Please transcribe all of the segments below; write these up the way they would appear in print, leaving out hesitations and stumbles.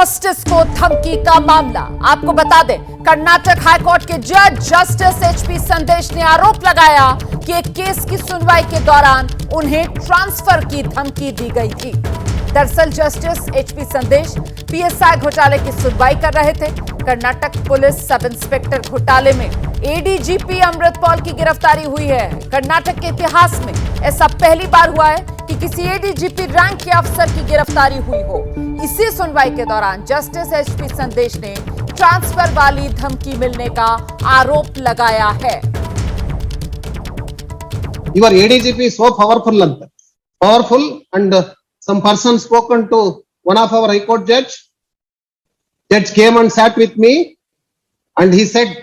Justice को धमकी का मामला। आपको बता दें, कर्नाटक हाईकोर्ट के जज जस्टिस एचपी संदेश ने आरोप लगाया कि एक केस की सुनवाई के दौरान उन्हें ट्रांसफर की धमकी दी गई थी। दरअसल जस्टिस एचपी संदेश पीएसआई घोटाले की सुनवाई कर रहे थे। कर्नाटक पुलिस सब इंस्पेक्टर घोटाले में एडीजीपी अमृतपाल की गिरफ्तारी हुई है। कर्नाटक के इतिहास में ऐसा पहली बार हुआ है कि किसी एडीजीपी रैंक के अफसर की गिरफ्तारी हुई हो। इसी सुनवाई के दौरान जस्टिस एचपी संदेश ने ट्रांसफर वाली धमकी मिलने का आरोप लगाया है। Your ADGP is so powerful and some person spoken to one of our High Court judge came and sat with me and he says,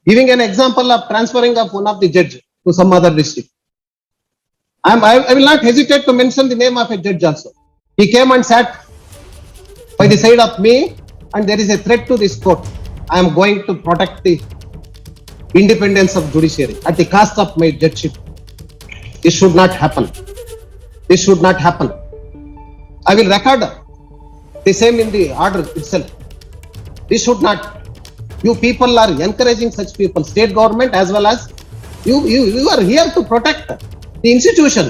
giving an example of transferring of one of the judge to some other district. I will not hesitate to mention the name of a judge also. He came and sat by the side of me and there is a threat to this court. I am going to protect the independence of judiciary at the cost of my judgeship. This should not happen. This should not happen. I will record the same in the order itself. This should not. You people are encouraging such people, state government as well as you are here to protect the institution.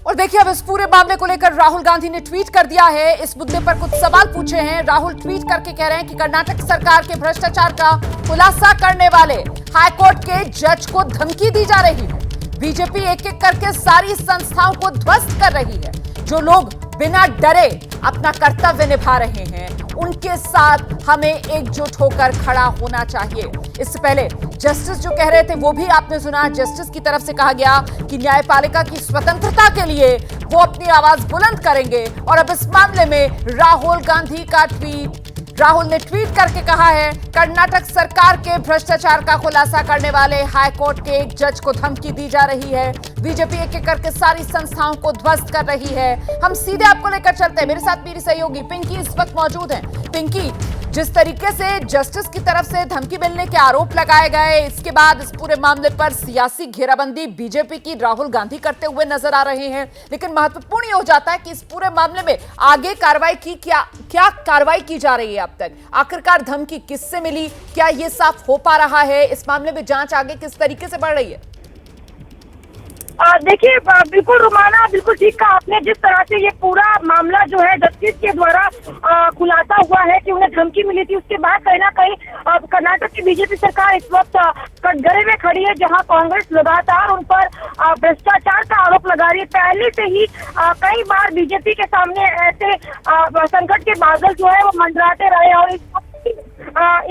और देखिए, अब इस पूरे मामले को लेकर राहुल गांधी ने tweet कर दिया है। इस मुद्दे पर कुछ सवाल पूछे हैं। राहुल ट्वीट करके कह रहे हैं कि कर्नाटक सरकार के भ्रष्टाचार का खुलासा करने वाले हाईकोर्ट के जज को धमकी दी जा रही है। बीजेपी एक एक करके सारी संस्थाओं को ध्वस्त कर रही है। जो लोग बिना डरे अपना कर्तव्य निभा रहे हैं, उनके साथ हमें एकजुट होकर खड़ा होना चाहिए। इससे पहले जस्टिस जो कह रहे थे वो भी आपने सुना। जस्टिस की तरफ से कहा गया कि न्यायपालिका की स्वतंत्रता के लिए वो अपनी आवाज बुलंद करेंगे। और अब इस मामले में राहुल गांधी का ट्वीट, राहुल ने ट्वीट करके कहा है, कर्नाटक सरकार के भ्रष्टाचार का खुलासा करने वाले हाईकोर्ट के एक जज को धमकी दी जा रही है। बीजेपी एक एक करके सारी संस्थाओं को ध्वस्त कर रही है। हम सीधे आपको लेकर चलते हैं। मेरे साथ मेरी सहयोगी पिंकी इस वक्त मौजूद है। पिंकी, जिस तरीके से जस्टिस की तरफ से धमकी मिलने के आरोप लगाए गए, इसके बाद इस पूरे मामले पर सियासी घेराबंदी बीजेपी की राहुल गांधी करते हुए नजर आ रहे हैं। लेकिन महत्वपूर्ण ये हो जाता है कि इस पूरे मामले में आगे कार्रवाई की क्या कार्रवाई की जा रही है अब तक? आखिरकार धमकी किससे मिली? क्या ये साफ हो पा रहा है? इस मामले में जांच आगे किस तरीके से बढ़ रही है? देखिए, बिल्कुल रुमाना, बिल्कुल ठीक कहा आपने। जिस तरह से ये पूरा मामला जो है जस्टिस के द्वारा खुलासा हुआ है कि उन्हें धमकी मिली थी, उसके बाद कहीं ना कहीं कर्नाटक की बीजेपी सरकार इस वक्त कटघरे में खड़ी है, जहां कांग्रेस लगातार उन पर भ्रष्टाचार का आरोप लगा रही है। पहले से ही कई बार बीजेपी के सामने ऐसे संकट के बादल जो है वो मंडराते रहे और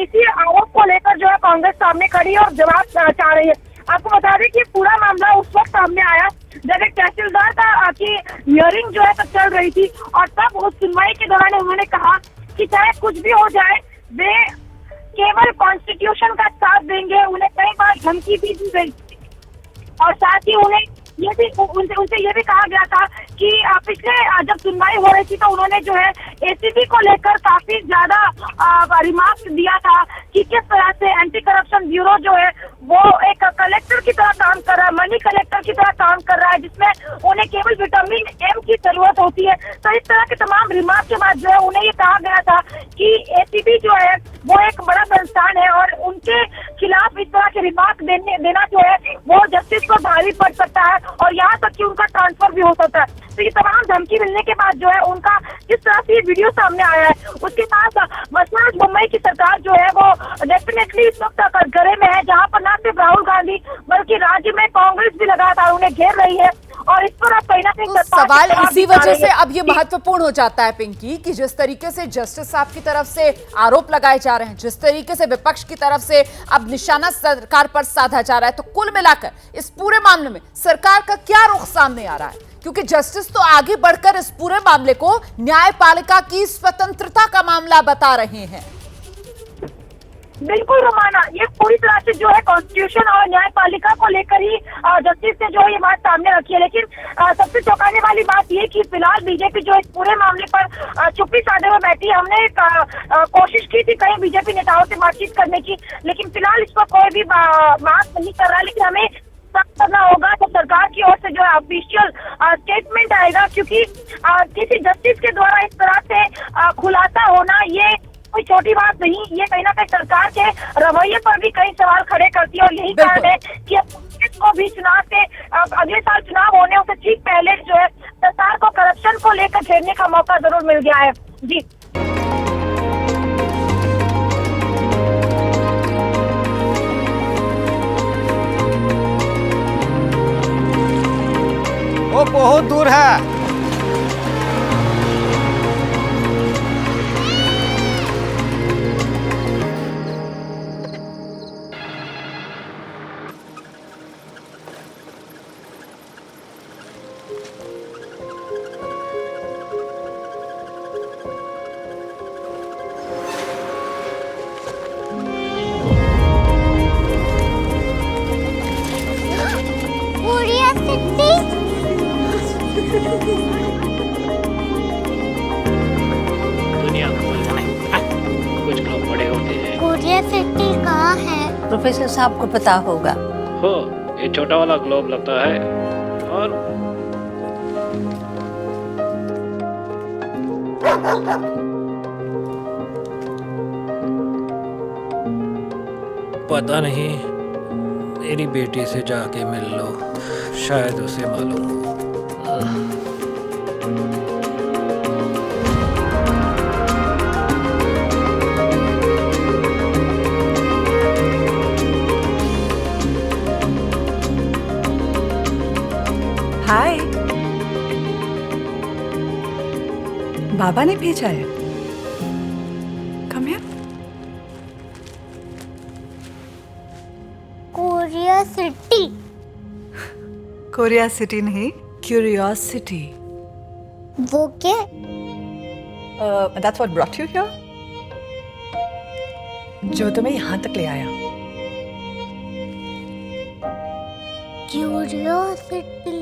इसी आरोप को लेकर जो है कांग्रेस सामने खड़ी है और जवाब चाह रही है। आपको बता दें कि पूरा मामला उस वक्त सामने आया जब एक तहसीलदार का की हियरिंग जो है तब चल रही थी और तब उस सुनवाई के दौरान उन्होंने कहा कि चाहे कुछ भी हो जाए, वे केवल कॉन्स्टिट्यूशन का साथ देंगे। उन्हें कई बार धमकी भी दी गई और साथ ही उन्हें ये भी उनसे ये भी कहा गया था कि पिछले जब सुनवाई हो रही थी तो उन्होंने जो है एसीबी को लेकर काफी ज्यादा रिमार्क्स दिया था कि किस तरह से एंटी करप्शन ब्यूरो जो है वो एक कलेक्टर की तरह काम कर रहा है, मनी कलेक्टर की तरह काम कर रहा है, जिसमें उन्हें केवल विटामिन एम की जरूरत होती है। तो इस तरह के तमाम रिमार्क के बाद जो है उन्हें ये कहा गया था कि एसीबी जो है वो एक बड़ा संस्थान है और उनके खिलाफ इस तरह के रिमार्क देना जो है वो जस्टिस को भारी पड़ सकता है और यहाँ तक कि उनका ट्रांसफर भी हो सकता है। तो ये तमाम धमकी मिलने के बाद जो है उनका जिस तरह से ये वीडियो सामने आया है, उसके साथ मसराज मुंबई की सरकार जो है वो डेफिनेटली इस वक्त कटघरे में है, जहाँ पर न सिर्फ राहुल गांधी बल्कि राज्य में कांग्रेस भी लगातार उन्हें घेर रही है और इस पर अब कहीं ना कहीं सवाल इसी वजह से अब ये महत्वपूर्ण हो जाता है पिंकी कि जिस तरीके से जस्टिस साहब की तरफ से आरोप लगाए जा रहे हैं, जिस तरीके से विपक्ष की तरफ से अब निशाना सरकार पर साधा जा रहा है, तो कुल मिलाकर इस पूरे मामले में सरकार का क्या रुख सामने आ रहा है? क्योंकि जस्टिस तो आगे बढ़कर इस पूरे मामले को न्यायपालिका की स्वतंत्रता का मामला बता रहे हैं। बिल्कुल रुमाना, ये पूरी तरह से जो है कॉन्स्टिट्यूशन और न्यायपालिका को लेकर ही जस्टिस ने जो ये बात सामने रखी है। लेकिन सबसे चौंकाने वाली बात ये कि फिलहाल बीजेपी जो इस पूरे मामले पर चुप्पी साधे हुए बैठी है। हमने कोशिश की थी कई बीजेपी नेताओं से बातचीत करने की, लेकिन फिलहाल इस पर कोई भी बात नहीं कर रहा। लेकिन हमें साफ करना होगा, तो सरकार की ओर से जो है ऑफिशियल स्टेटमेंट आएगा, क्योंकि किसी जस्टिस के द्वारा इस तरह से खुलासा होना ये कोई छोटी बात नहीं। ये कहीं ना कहीं सरकार के रवैये पर भी कई सवाल खड़े करती है, और यही कारण है कि को भी चुनाव से अगले साल चुनाव होने से ठीक पहले जो है सरकार को करप्शन को लेकर घेरने का मौका जरूर मिल गया है। जी वो बहुत दूर है। दुनिया को बोलना है, कुछ लोग बड़े होते हैं। कोरिया सिटी कहाँ है? प्रोफेसर साहब को पता होगा। हो, ये छोटा वाला ग्लोब लगता है, और पता नहीं, मेरी बेटी से जाके मिल लो, शायद उसे मालूम हो। हाय, बाबा ने भेजा है। Come here. Korea city. Korea city नहीं, क्यूरियोसिटी। वो क्या? That's what brought you here? जो तुम्हें यहाँ तक ले आया। क्यूरियोसिटी।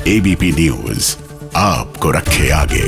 एबीपी न्यूज आपको रखे आगे।